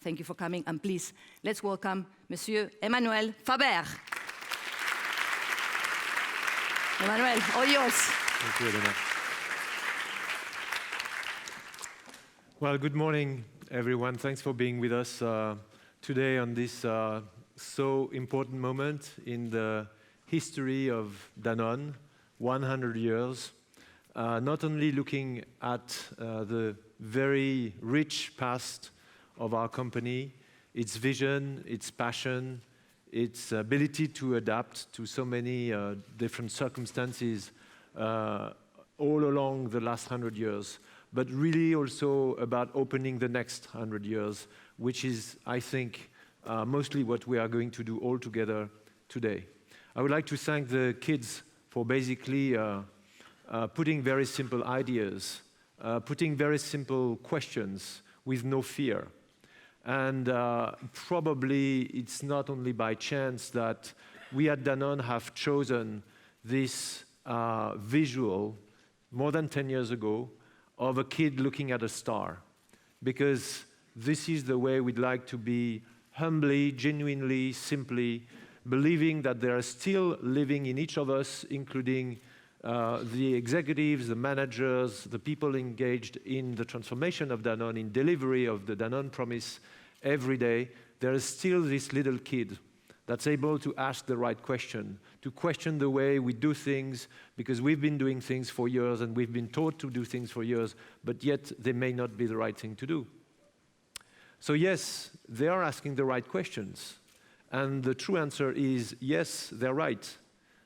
Thank you for coming, and please, let's welcome Monsieur Emmanuel Faber. Emmanuel, all yours. Thank you, Elena. Well, good morning, everyone. Thanks for being with us today on this so important moment in the history of Danone, 100 years. Not only looking at the very rich past of our company, its vision, its passion, its ability to adapt to so many different circumstances all along the last 100 years, but really also about opening the next 100 years, which is, I think, mostly what we are going to do all together today. I would like to thank the kids for basically putting very simple ideas, putting very simple questions with no fear. And probably it's not only by chance that we at Danone have chosen this visual more than 10 years ago of a kid looking at a star, because this is the way we'd like to be, humbly, genuinely, simply, believing that there are still living in each of us, including the executives, the managers, the people engaged in the transformation of Danone, in delivery of the Danone promise every day. There is still this little kid that's able to ask the right question, to question the way we do things, because we've been doing things for years and we've been taught to do things for years, but yet they may not be the right thing to do. So yes, they are asking the right questions. And the true answer is yes, they're right.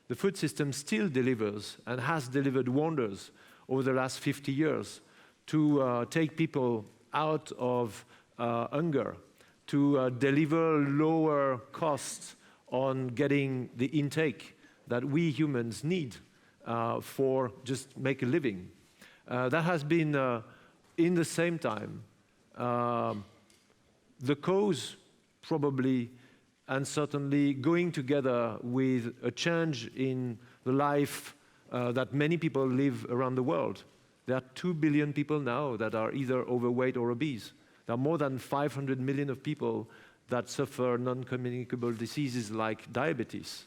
The food system still delivers and has delivered wonders over the last 50 years to take people out of hunger, to deliver lower costs on getting the intake that we humans need for just make a living. That has been, in the same time, the cause probably, and certainly going together with a change in the life that many people live around the world. There are 2 billion people now that are either overweight or obese. There are more than 500 million of people that suffer non-communicable diseases like diabetes.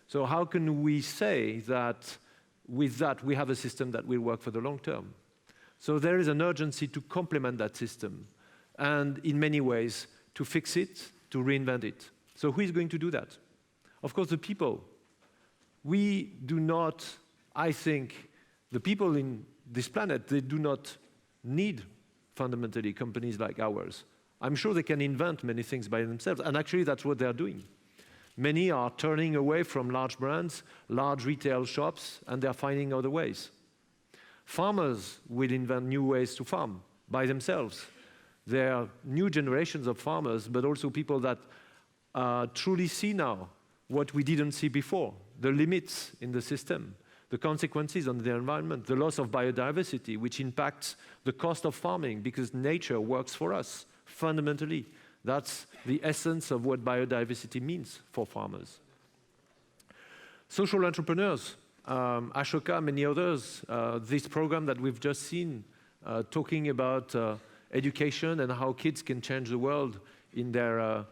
So how can we say that with that we have a system that will work for the long term? So there is an urgency to complement that system, and in many ways to fix it, to reinvent it. So who is going to do that? Of course, the people. We do not, I think, the people in this planet, they do not need fundamentally companies like ours. I'm sure they can invent many things by themselves, and actually that's what they're doing. Many are turning away from large brands, large retail shops, and they're finding other ways. Farmers will invent new ways to farm by themselves. There are new generations of farmers, but also people that truly see now what we didn't see before, the limits in the system, the consequences on the environment, the loss of biodiversity, which impacts the cost of farming because nature works for us, fundamentally. That's the essence of what biodiversity means for farmers. Social entrepreneurs, Ashoka, many others, this program that we've just seen, talking about education and how kids can change the world in their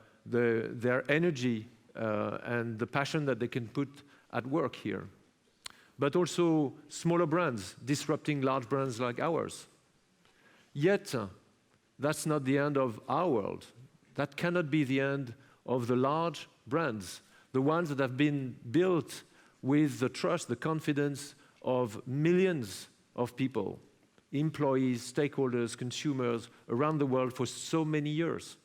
energy and the passion that they can put at work here. But also smaller brands disrupting large brands like ours. Yet, that's not the end of our world. That cannot be the end of the large brands, the ones that have been built with the trust, the confidence of millions of people, employees, stakeholders, consumers around the world for so many years.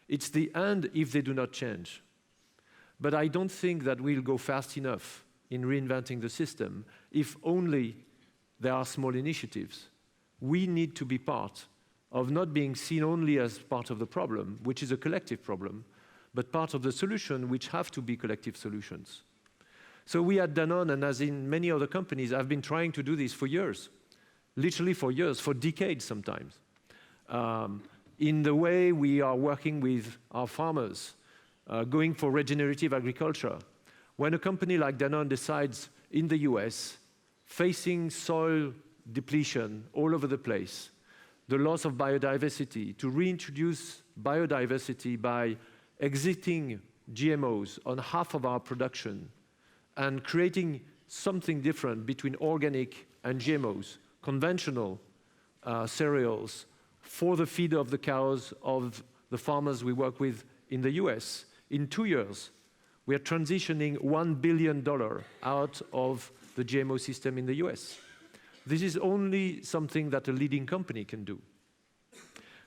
It's the end if they do not change. But I don't think that we'll go fast enough in reinventing the system if only there are small initiatives. We need to be part of not being seen only as part of the problem, which is a collective problem, but part of the solution, which have to be collective solutions. So we at Danone, and as in many other companies, have been trying to do this for years, literally for years, for decades sometimes. In the way we are working with our farmers, going for regenerative agriculture. When a company like Danone decides in the US, facing soil depletion all over the place, the loss of biodiversity, to reintroduce biodiversity by exiting GMOs on half of our production and creating something different between organic and GMOs, conventional cereals for the feed of the cows of the farmers we work with in the US. In 2 years, we are transitioning $1 billion out of the GMO system in the US. This is only something that a leading company can do.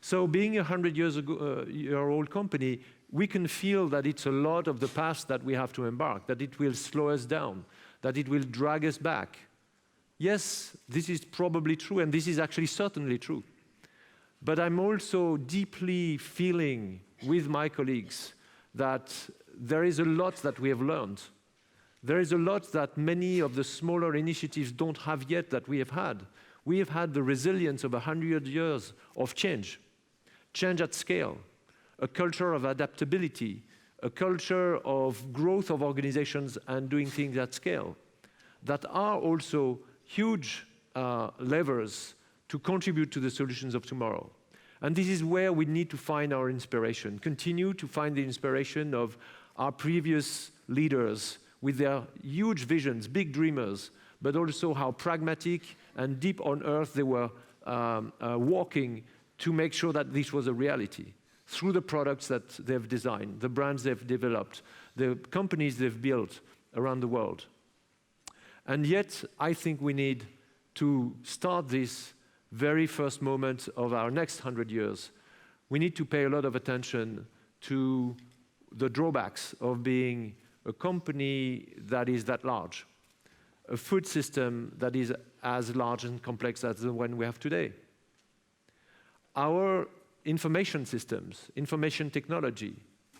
So being a 100-year-old company, we can feel that it's a lot of the past that we have to embark, that it will slow us down, that it will drag us back. Yes, this is probably true, and this is actually certainly true. But I'm also deeply feeling with my colleagues that there is a lot that we have learned. There is a lot that many of the smaller initiatives don't have yet that we have had. We have had the resilience of 100 years of change at scale, a culture of adaptability, a culture of growth of organizations and doing things at scale that are also huge levers to contribute to the solutions of tomorrow. And this is where we need to find our inspiration, continue to find the inspiration of our previous leaders with their huge visions, big dreamers, but also how pragmatic and deep on earth they were walking to make sure that this was a reality through the products that they've designed, the brands they've developed, the companies they've built around the world. And yet, I think we need to start this very first moment of our next 100 years. We need to pay a lot of attention to the drawbacks of being a company that is that large, a food system that is as large and complex as the one we have today. Our information systems, information technology,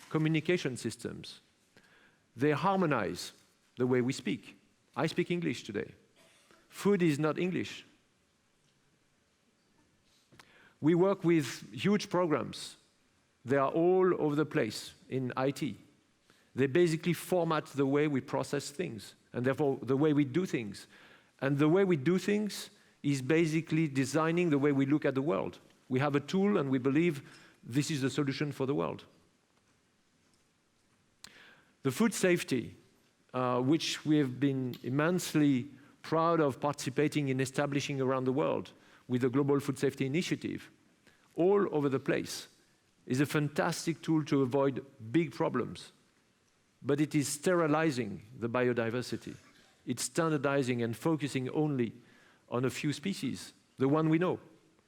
communication systems, they harmonize the way we speak. I speak English today. Food is not English. We work with huge programs. They are all over the place in IT. They basically format the way we process things, and therefore the way we do things. And the way we do things is basically designing the way we look at the world. We have a tool, and we believe this is the solution for the world. The food safety, which we have been immensely proud of participating in establishing around the world with the Global Food Safety Initiative, all over the place, is a fantastic tool to avoid big problems. But it is sterilizing the biodiversity. It's standardizing and focusing only on a few species, the one we know,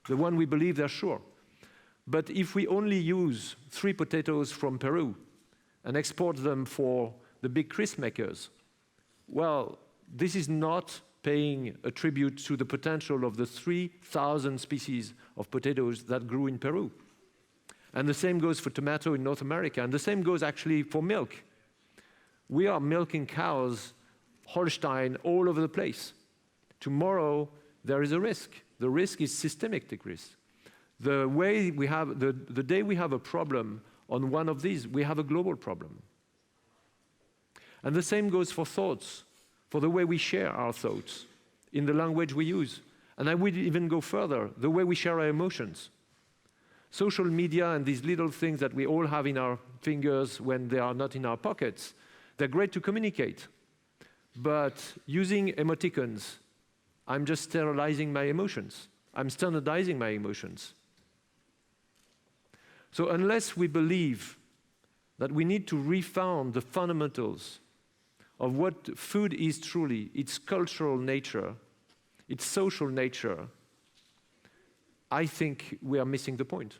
the one we believe they're sure. But if we only use 3 potatoes from Peru and export them for the big crisp makers, well, this is not paying a tribute to the potential of the 3,000 species of potatoes that grew in Peru. And the same goes for tomato in North America, and the same goes actually for milk. We are milking cows, Holstein, all over the place. Tomorrow, there is a risk. The risk is systemic risk. The way we have, the day we have a problem on one of these, we have a global problem. And the same goes for thoughts, for the way we share our thoughts, in the language we use. And I would even go further, the way we share our emotions. Social media and these little things that we all have in our fingers when they are not in our pockets, they're great to communicate. But using emoticons, I'm just sterilizing my emotions. I'm standardizing my emotions. So unless we believe that we need to refound the fundamentals of what food is truly, its cultural nature, its social nature, I think we are missing the point.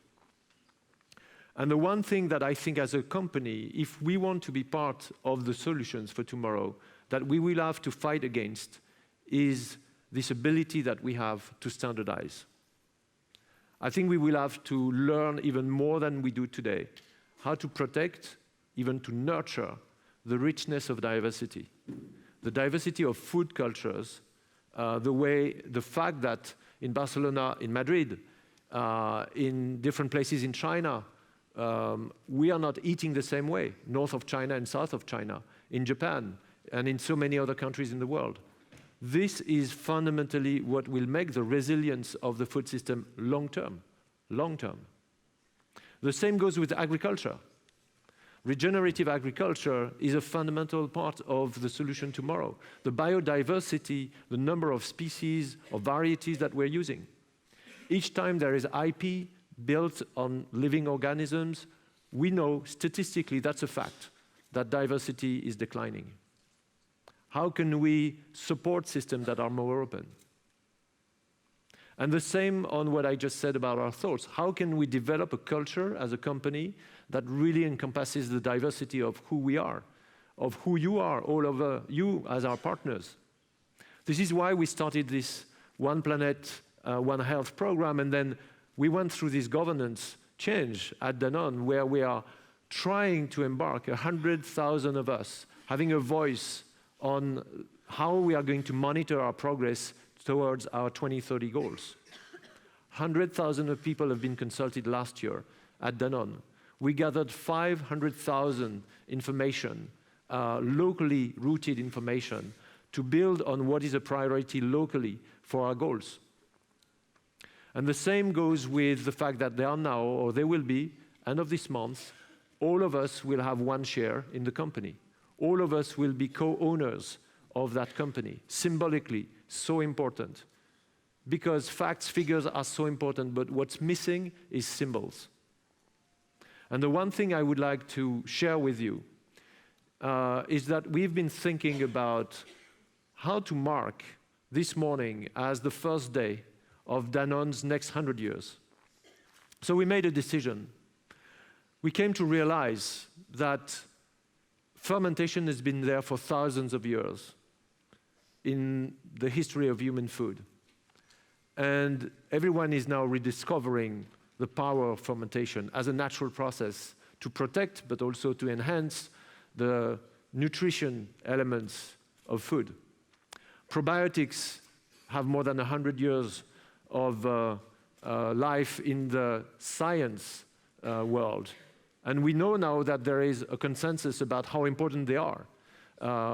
And the one thing that I think as a company, if we want to be part of the solutions for tomorrow, that we will have to fight against is this ability that we have to standardize. I think we will have to learn even more than we do today, how to protect, even to nurture, the richness of diversity. The diversity of food cultures, the fact that in Barcelona, in Madrid, in different places in China, we are not eating the same way, north of China and south of China, in Japan, and in so many other countries in the world. This is fundamentally what will make the resilience of the food system long-term. long term. The same goes with agriculture. Regenerative agriculture is a fundamental part of the solution tomorrow. The biodiversity, the number of species or varieties that we're using. Each time there is IP built on living organisms, we know statistically that's a fact, that diversity is declining. How can we support systems that are more open? And the same on what I just said about our thoughts. How can we develop a culture as a company that really encompasses the diversity of who we are, of who you are, all of you as our partners? This is why we started this One Planet, One Health program, and then we went through this governance change at Danone, where we are trying to embark 100,000 of us, having a voice on how we are going to monitor our progress towards our 2030 goals. 100,000 of people have been consulted last year at Danone. We gathered 500,000 information, locally rooted information, to build on what is a priority locally for our goals. And the same goes with the fact that there are now, or there will be, end of this month, all of us will have one share in the company. All of us will be co-owners of that company, symbolically, so important. Because facts, figures are so important, but what's missing is symbols. And the one thing I would like to share with you is that we've been thinking about how to mark this morning as the first day of Danone's next 100 years. So we made a decision. We came to realize that fermentation has been there for thousands of years in the history of human food. And everyone is now rediscovering the power of fermentation as a natural process to protect, but also to enhance the nutrition elements of food. Probiotics have more than 100 years of life in the science world. And we know now that there is a consensus about how important they are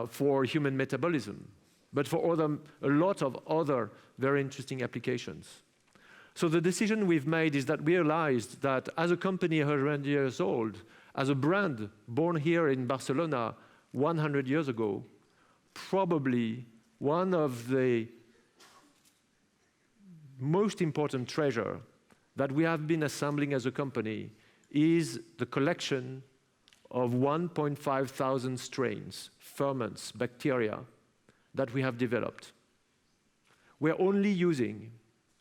for human metabolism, but for a lot of other very interesting applications. So the decision we've made is that we realized that as a company 100 years old, as a brand born here in Barcelona 100 years ago, probably one of the most important treasure that we have been assembling as a company is the collection of 1,500 strains, ferments, bacteria, that we have developed. We're only using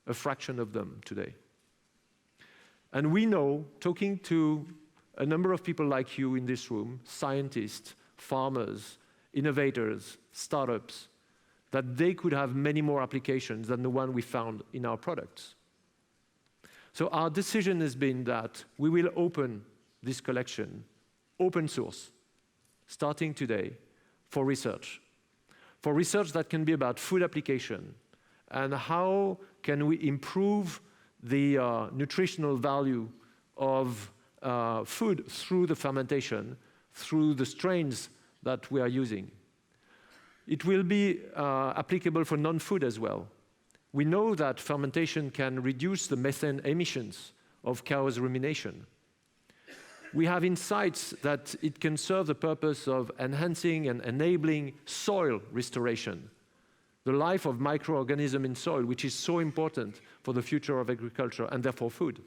a fraction of them today. And we know, talking to a number of people like you in this room, scientists, farmers, innovators, startups, that they could have many more applications than the one we found in our products. So our decision has been that we will open this collection, open source, starting today, for research. For research that can be about food application and how can we improve the nutritional value of food through the fermentation, through the strains that we are using. It will be applicable for non-food as well. We know that fermentation can reduce the methane emissions of cows' rumination. We have insights that it can serve the purpose of enhancing and enabling soil restoration, the life of microorganisms in soil, which is so important for the future of agriculture and therefore food.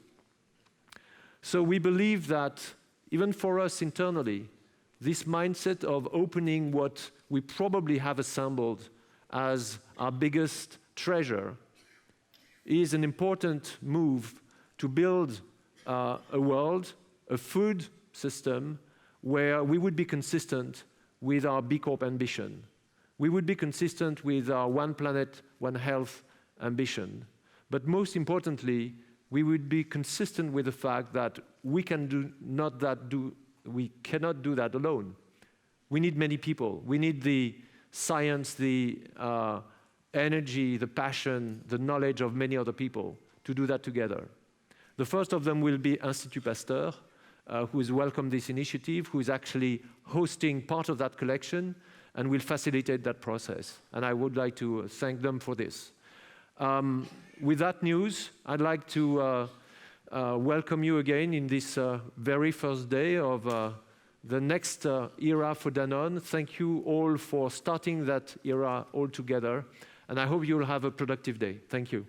So we believe that even for us internally, this mindset of opening what we probably have assembled as our biggest treasure is an important move to build a world, a food system where we would be consistent with our B Corp ambition. We would be consistent with our One Planet, One Health ambition. But most importantly, we would be consistent with the fact that we cannot do that alone. We need many people. We need the science, the energy, the passion, the knowledge of many other people to do that together. The first of them will be Institut Pasteur, who has welcomed this initiative, who is actually hosting part of that collection and will facilitate that process. And I would like to thank them for this. With that news, I'd like to welcome you again in this very first day of the next era for Danone. Thank you all for starting that era all together, and I hope you'll have a productive day. Thank you.